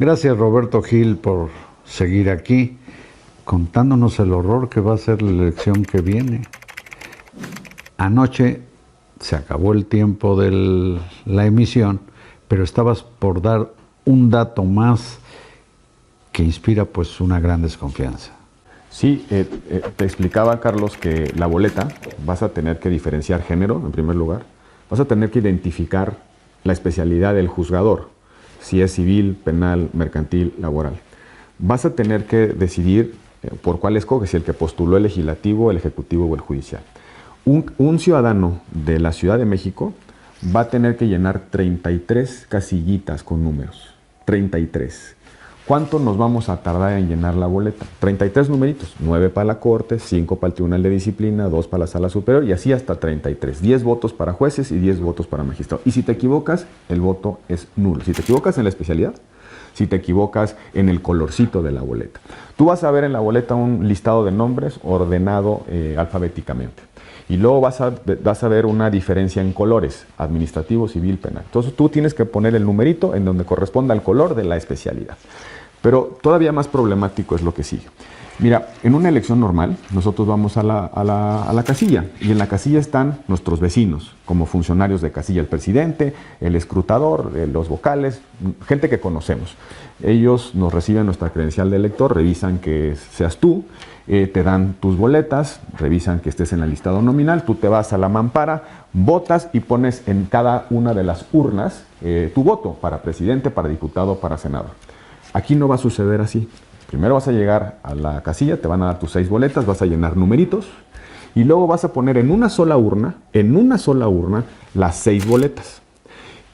Gracias, Roberto Gil, por seguir aquí contándonos el horror que va a ser la elección que viene. Anoche se acabó el tiempo de la emisión, pero estabas por dar un dato más que inspira pues una gran desconfianza. Sí, te explicaba, Carlos, que la boleta vas a tener que diferenciar género, en primer lugar. Vas a tener que identificar la especialidad del juzgador, si es civil, penal, mercantil, laboral. Vas a tener que decidir por cuál escoges, si el que postuló el legislativo, el ejecutivo o el judicial. Un ciudadano de la Ciudad de México va a tener que llenar 33 casillitas con números. 33. ¿Cuánto nos vamos a tardar en llenar la boleta? 33 numeritos, 9 para la Corte, 5 para el Tribunal de Disciplina, 2 para la Sala Superior y así hasta 33. 10 votos para jueces y 10 votos para magistrados. Y si te equivocas, el voto es nulo. Si te equivocas en la especialidad, si te equivocas en el colorcito de la boleta. Tú vas a ver en la boleta un listado de nombres ordenado alfabéticamente. Y luego vas a ver una diferencia en colores, administrativo, civil, penal. Entonces tú tienes que poner el numerito en donde corresponda al color de la especialidad. Pero todavía más problemático es lo que sigue. Mira, en una elección normal, nosotros vamos a la casilla y en la casilla están nuestros vecinos, como funcionarios de casilla, el presidente, el escrutador, los vocales, gente que conocemos. Ellos nos reciben nuestra credencial de elector, revisan que seas tú, te dan tus boletas, revisan que estés en el listado nominal, tú te vas a la mampara, votas y pones en cada una de las urnas tu voto para presidente, para diputado, para senador. Aquí no va a suceder así. Primero vas a llegar a la casilla, te van a dar tus 6 boletas, vas a llenar numeritos y luego vas a poner en una sola urna, las 6 boletas.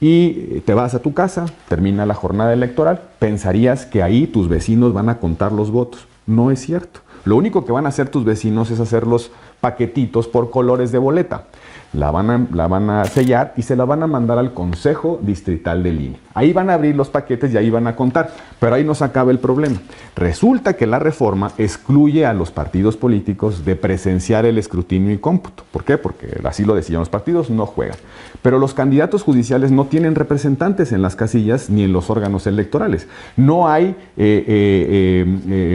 Y te vas a tu casa, termina la jornada electoral, pensarías que ahí tus vecinos van a contar los votos. No es cierto. Lo único que van a hacer tus vecinos es hacer los paquetitos por colores de boleta. La van a sellar y se la van a mandar al Consejo Distrital del INE. Ahí van a abrir los paquetes y ahí van a contar. Pero ahí no se acaba el problema. Resulta que la reforma excluye a los partidos políticos de presenciar el escrutinio y cómputo. ¿Por qué? Porque así lo decían los partidos, no juegan. Pero los candidatos judiciales no tienen representantes en las casillas ni en los órganos electorales. No hay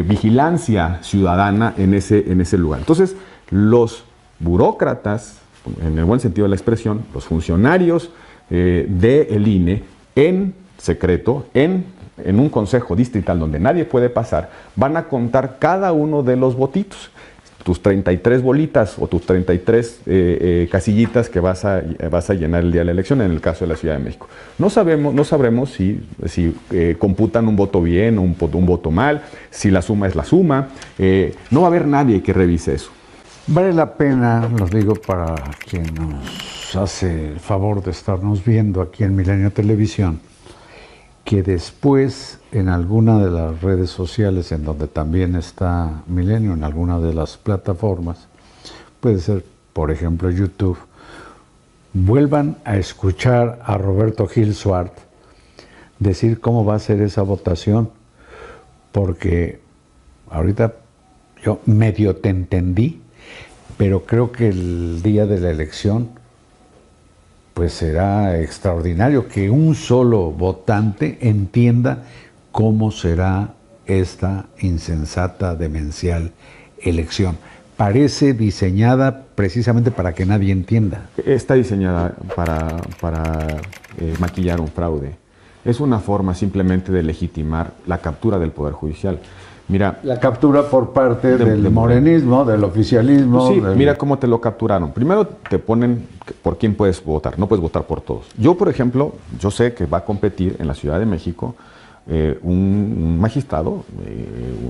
vigilancia ciudadana en ese lugar. Entonces, los burócratas, en el buen sentido de la expresión, los funcionarios del INE, en secreto, en un consejo distrital donde nadie puede pasar, van a contar cada uno de los votitos. Tus 33 bolitas o tus 33 casillitas que vas a llenar el día de la elección, en el caso de la Ciudad de México. No sabremos si computan un voto bien o un voto mal, si la suma es la suma. No va a haber nadie que revise eso. Vale la pena, lo digo para quien nos hace el favor de estarnos viendo aquí en Milenio Televisión, que después en alguna de las redes sociales en donde también está Milenio, en alguna de las plataformas, puede ser por ejemplo YouTube, vuelvan a escuchar a Roberto Gil Suart decir cómo va a ser esa votación, porque ahorita yo medio te entendí, pero creo que el día de la elección pues será extraordinario que un solo votante entienda cómo será esta insensata, demencial elección. Parece diseñada precisamente para que nadie entienda. Está diseñada para maquillar un fraude. Es una forma simplemente de legitimar la captura del Poder Judicial. Mira, la captura por parte del morenismo, del oficialismo. Sí, mira cómo te lo capturaron. Primero te ponen por quién puedes votar, no puedes votar por todos. Yo, por ejemplo, yo sé que va a competir en la Ciudad de México un magistrado,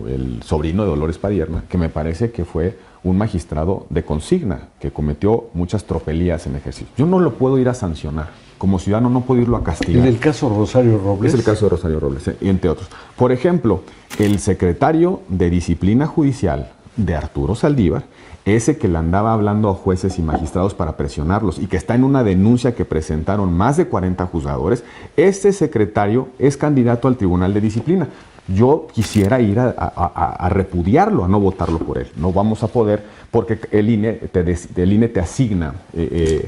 el sobrino de Dolores Padierna, que me parece que fue un magistrado de consigna, que cometió muchas tropelías en ejercicio. Yo no lo puedo ir a sancionar. Como ciudadano no puedo irlo a castigar. ¿En el caso Rosario Robles? Es el caso de Rosario Robles, entre otros. Por ejemplo, el secretario de Disciplina Judicial de Arturo Saldívar, ese que le andaba hablando a jueces y magistrados para presionarlos y que está en una denuncia que presentaron más de 40 juzgadores, ese secretario es candidato al Tribunal de Disciplina. yo quisiera ir a repudiarlo, a no votarlo por él. No vamos a poder porque el INE te asigna.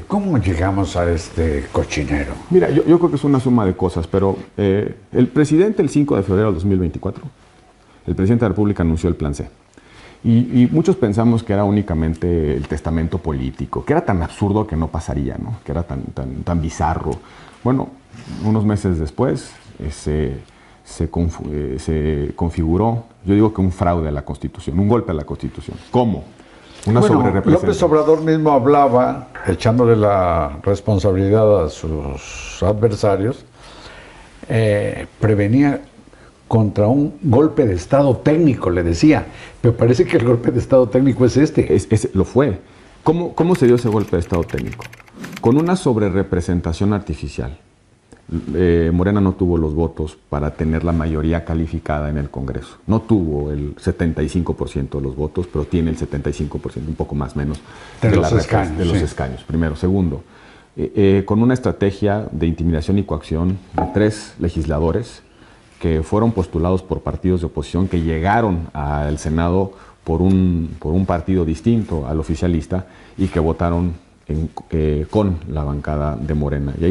¿Cómo llegamos a este cochinero? Mira, yo creo que es una suma de cosas, pero el presidente el 5 de febrero de 2024, el presidente de la República anunció el Plan C. Y muchos pensamos que era únicamente el testamento político, que era tan absurdo que no pasaría, ¿no? Que era tan bizarro. Bueno, unos meses después se configuró, yo digo que un fraude a la Constitución, un golpe a la Constitución. ¿Cómo? Una sobrerepresentación. López Obrador mismo hablaba, echándole la responsabilidad a sus adversarios, prevenía contra un golpe de Estado técnico, le decía. Pero parece que el golpe de Estado técnico es este. Lo fue. ¿Cómo se dio ese golpe de Estado técnico? Con una sobrerepresentación artificial. Morena no tuvo los votos para tener la mayoría calificada en el Congreso. No tuvo el 75% de los votos, pero tiene el 75%, un poco más menos, de los escaños. Primero. Segundo, con una estrategia de intimidación y coacción de 3 legisladores que fueron postulados por partidos de oposición que llegaron al Senado por un partido distinto al oficialista y que votaron con la bancada de Morena. Y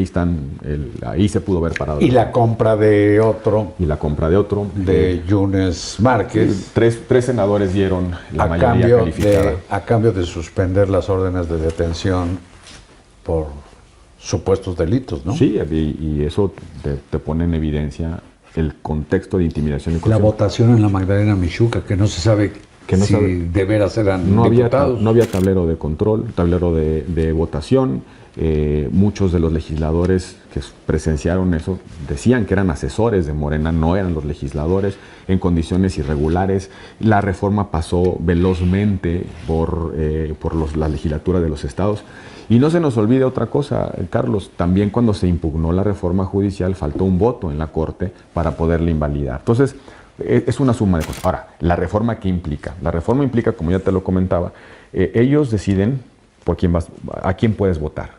ahí se pudo ver parado. Y la compra de otro. De Yunes Márquez. Tres senadores dieron la mayoría calificada. A cambio de suspender las órdenes de detención por supuestos delitos, ¿no? Sí, y eso te pone en evidencia el contexto de intimidación y coacción. La votación en la Magdalena Michuca, que no se sabe si de veras eran diputados. No había tablero de control, tablero de votación. Muchos de los legisladores que presenciaron eso decían que eran asesores de Morena, no eran los legisladores, en condiciones irregulares. La reforma pasó velozmente por la legislatura de los estados. Y no se nos olvide otra cosa, Carlos, también cuando se impugnó la reforma judicial faltó un voto en la Corte para poderla invalidar. Entonces, es una suma de cosas. Ahora, ¿la reforma qué implica? La reforma implica, como ya te lo comentaba, ellos deciden a quién puedes votar.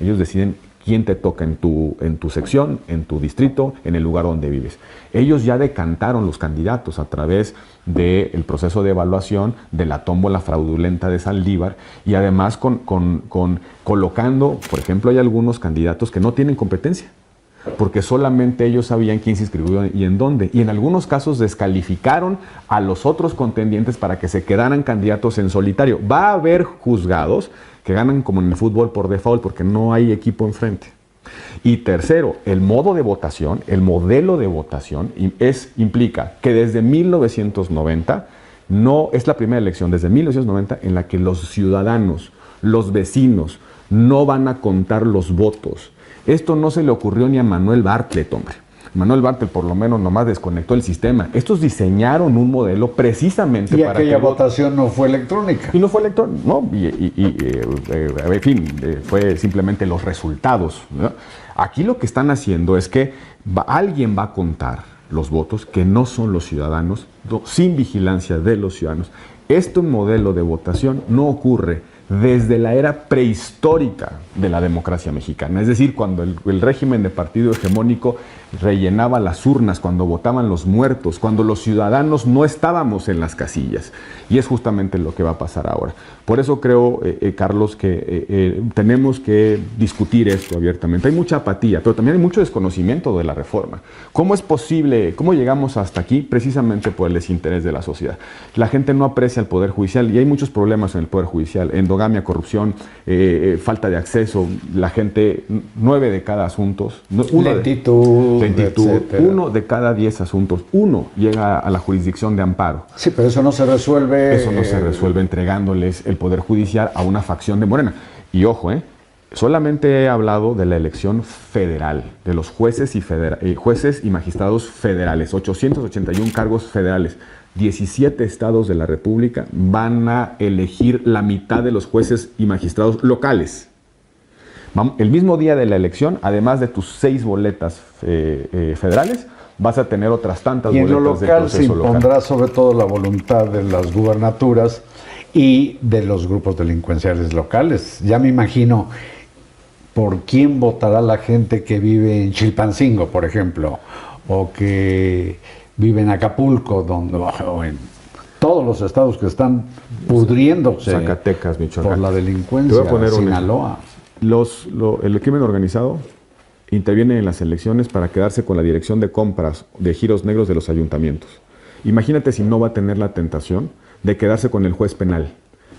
Ellos deciden quién te toca en tu sección, en tu distrito, en el lugar donde vives. Ellos ya decantaron los candidatos a través del proceso de evaluación de la tómbola fraudulenta de Saldívar y además colocando, por ejemplo, hay algunos candidatos que no tienen competencia, porque solamente ellos sabían quién se inscribió y en dónde. Y en algunos casos descalificaron a los otros contendientes para que se quedaran candidatos en solitario. Va a haber juzgados que ganan como en el fútbol por default porque no hay equipo enfrente. Y tercero, el modo de votación, el modelo de votación implica que desde 1990, es la primera elección desde 1990 en la que los ciudadanos, los vecinos, no van a contar los votos. Esto no se le ocurrió ni a Manuel Bartlett, hombre. Manuel Bartlett por lo menos nomás desconectó el sistema. Estos diseñaron un modelo precisamente para que... Y aquella votación no fue electrónica. Y no fue electrónica, ¿no? En fin, fue simplemente los resultados, ¿no? Aquí lo que están haciendo es que alguien va a contar los votos que no son los ciudadanos, sin vigilancia de los ciudadanos. Este modelo de votación no ocurre desde la era prehistórica de la democracia mexicana, es decir, cuando el régimen de partido hegemónico rellenaba las urnas, cuando votaban los muertos, cuando los ciudadanos no estábamos en las casillas. Y es justamente lo que va a pasar ahora. Por eso creo, Carlos, que tenemos que discutir esto abiertamente. Hay mucha apatía, pero también hay mucho desconocimiento de la reforma. ¿Cómo es posible, cómo llegamos hasta aquí? Precisamente por el desinterés de la sociedad. La gente no aprecia el Poder Judicial y hay muchos problemas en el Poder Judicial. Endogamia, corrupción, falta de acceso. La gente, 9 de cada asuntos. Lentitud, uno de cada 10 asuntos, llega a la jurisdicción de amparo. Sí, pero eso no se resuelve. Eso no se resuelve entregándoles el Poder Judicial a una facción de Morena. Y ojo, solamente he hablado de la elección federal, de los jueces y magistrados federales, 881 cargos federales. 17 estados de la República van a elegir la mitad de los jueces y magistrados locales. El mismo día de la elección, además de tus 6 boletas federales, vas a tener otras tantas boletas de proceso local. Y en lo local se impondrá sobre todo la voluntad de las gubernaturas y de los grupos delincuenciales locales. Ya me imagino por quién votará la gente que vive en Chilpancingo, por ejemplo, o que vive en Acapulco, o en todos los estados que están pudriéndose Zacatecas, Michoacán. por la delincuencia, Te voy a poner Sinaloa. El crimen organizado interviene en las elecciones para quedarse con la dirección de compras de giros negros de los ayuntamientos. Imagínate si no va a tener la tentación de quedarse con el juez penal,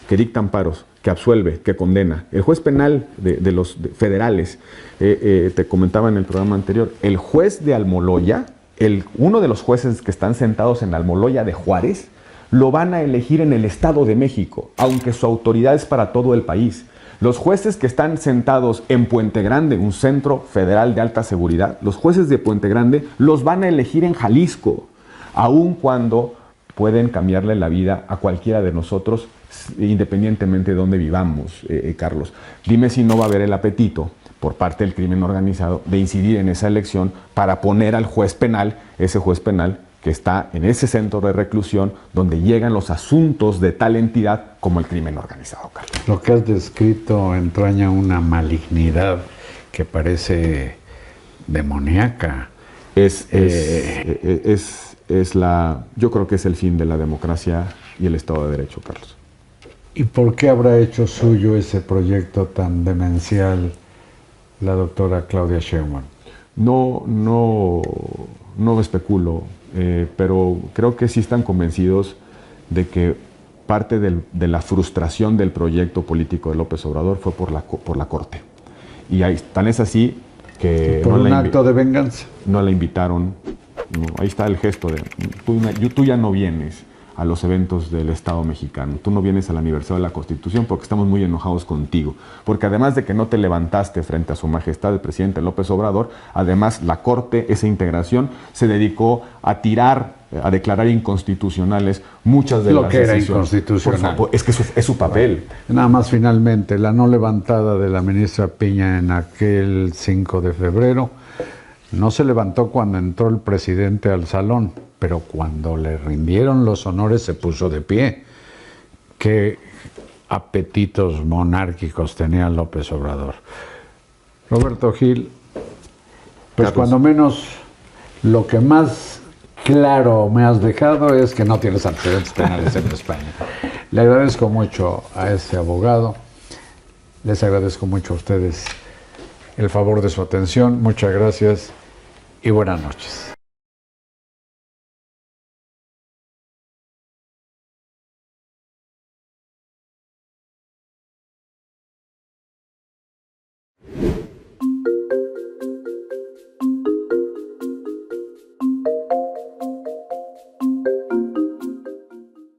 que dicta amparos, que absuelve, que condena. El juez penal de los federales, te comentaba en el programa anterior, el juez de Almoloya, uno de los jueces que están sentados en Almoloya de Juárez, lo van a elegir en el Estado de México, aunque su autoridad es para todo el país. Los jueces que están sentados en Puente Grande, un centro federal de alta seguridad, los jueces de Puente Grande los van a elegir en Jalisco, aun cuando pueden cambiarle la vida a cualquiera de nosotros, independientemente de dónde vivamos, Carlos. Dime si no va a haber el apetito por parte del crimen organizado de incidir en esa elección para poner al juez penal, ese juez penal que está en ese centro de reclusión donde llegan los asuntos de tal entidad como el crimen organizado, Carlos. Lo que has descrito entraña una malignidad que parece demoníaca. Yo creo que es el fin de la democracia y el Estado de Derecho, Carlos. ¿Y por qué habrá hecho suyo ese proyecto tan demencial la doctora Claudia Sheinbaum? No especulo, pero creo que sí están convencidos de que parte de la frustración del proyecto político de López Obrador fue por la Corte. Y ahí, tan es así que... ¿Por un acto de venganza? No la invitaron. No, ahí está el gesto de... Tú ya no vienes a los eventos del Estado mexicano. Tú no vienes al aniversario de la Constitución porque estamos muy enojados contigo. Porque además de que no te levantaste frente a su majestad el presidente López Obrador, además la Corte, esa integración, se dedicó a declarar inconstitucionales muchas de las decisiones. Lo que era inconstitucional. Es que es su papel. Nada más finalmente, la no levantada de la ministra Piña en aquel 5 de febrero no se levantó cuando entró el presidente al salón, pero cuando le rindieron los honores se puso de pie. Qué apetitos monárquicos tenía López Obrador. Roberto Gil, pues Carlos, cuando menos lo que más claro me has dejado es que no tienes antecedentes penales en España. Le agradezco mucho a este abogado, les agradezco mucho a ustedes el favor de su atención, muchas gracias y buenas noches.